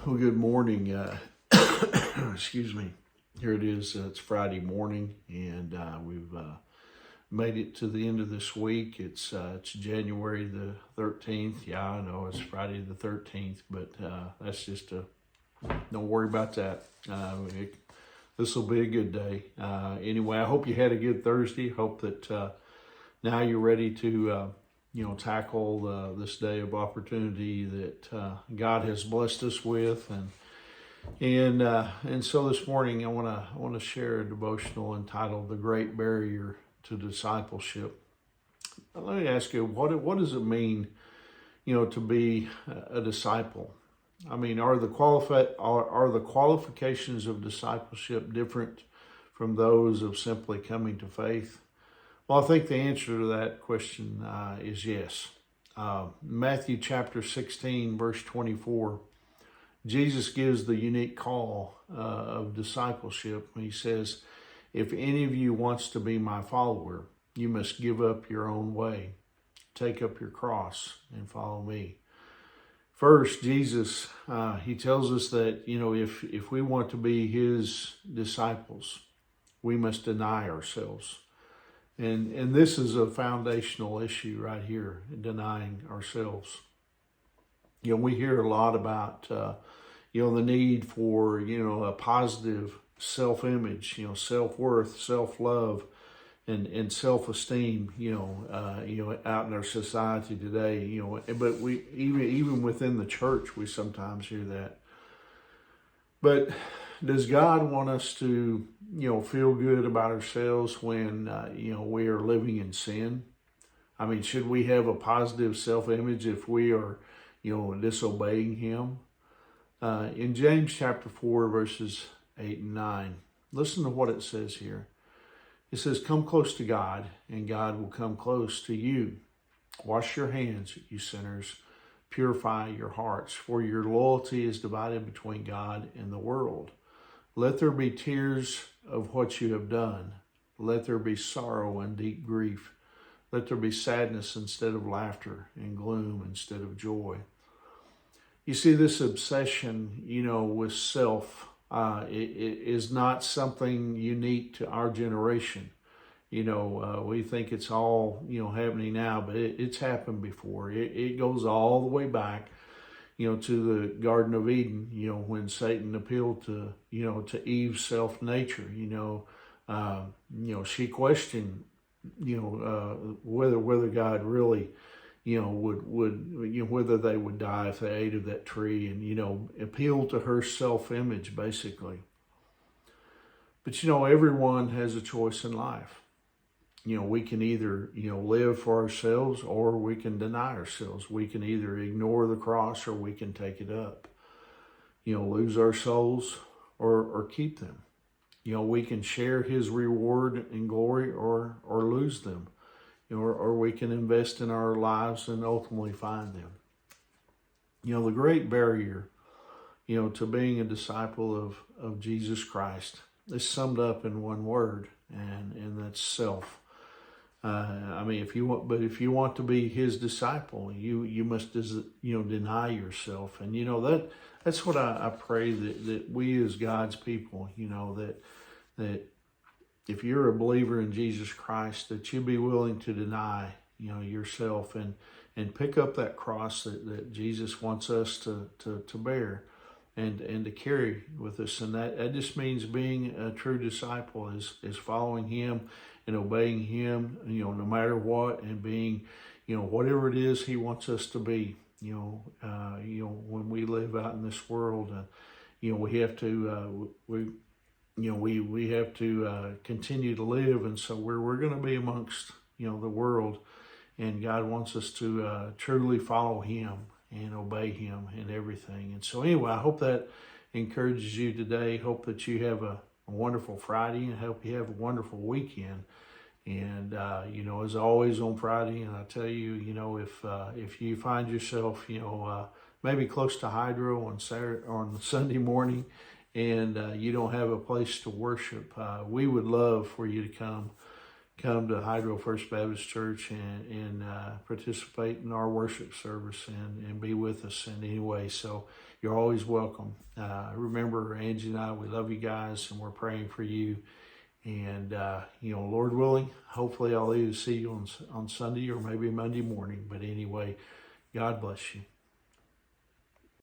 Well, good morning. Excuse me. Here it is. It's Friday morning, and we've made it to the end of this week. It's January the 13th. Yeah, I know it's Friday the 13th, but that's just don't worry about that. This will be a good day. Anyway, I hope you had a good Thursday. Hope that now you're ready to tackle this day of opportunity that God has blessed us with, and so this morning I want to share a devotional entitled "The Great Barrier to Discipleship." Let me ask you, what does it mean, to be a disciple? I mean, are the qualifications of discipleship different from those of simply coming to faith? Well, I think the answer to that question is yes. Matthew chapter 16, verse 24, Jesus gives the unique call of discipleship. He says, if any of you wants to be my follower, you must give up your own way, take up your cross, and follow me. First, Jesus, he tells us that, if we want to be his disciples, we must deny ourselves. And this is a foundational issue right here, denying ourselves. We hear a lot about, the need for, a positive self-image, self-worth, self-love, and self-esteem, out in our society today, but we, even within the church, we sometimes hear that. But does God want us to, feel good about ourselves when, we are living in sin? I mean, should we have a positive self-image if we are, disobeying him? In James chapter 4, verses 8 and 9, listen to what it says here. It says, come close to God, and God will come close to you. Wash your hands, you sinners. Purify your hearts, for your loyalty is divided between God and the world. Let there be tears of what you have done. Let there be sorrow and deep grief. Let there be sadness instead of laughter, and gloom instead of joy. You see, this obsession, with self, it is not something unique to our generation. We think it's all, happening now, but it's happened before. It goes all the way back, to the Garden of Eden, when Satan appealed to, to Eve's self-nature, she questioned, whether God really, would whether they would die if they ate of that tree, and, appealed to her self-image, basically. But, everyone has a choice in life. We can either, live for ourselves, or we can deny ourselves. We can either ignore the cross, or we can take it up. Lose our souls or keep them. We can share his reward and glory, or lose them. Or we can invest in our lives and ultimately find them. The great barrier, to being a disciple of Jesus Christ is summed up in one word, and that's self. If you want to be his disciple, you must, deny yourself. And, that's what I pray that we as God's people, that if you're a believer in Jesus Christ, that you be willing to deny, yourself and pick up that cross that Jesus wants us to bear and to carry with us. And that just means being a true disciple is following him and obeying him, no matter what, and being, whatever it is he wants us to be, when we live out in this world, we have to, we have to continue to live. And so we're going to be amongst, the world, and God wants us to truly follow him and obey him in everything. And so anyway, I hope that encourages you today. Hope that you have a wonderful Friday, and hope you have a wonderful weekend. And, as always on Friday, and I tell you, if you find yourself, maybe close to Hydro on Sunday morning, and you don't have a place to worship, we would love for you to come come to Hydro First Baptist Church and participate in our worship service and be with us in any way. So you're always welcome. Remember, Angie and I, we love you guys, and we're praying for you. And, Lord willing, hopefully I'll either see you on Sunday or maybe Monday morning. But anyway, God bless you.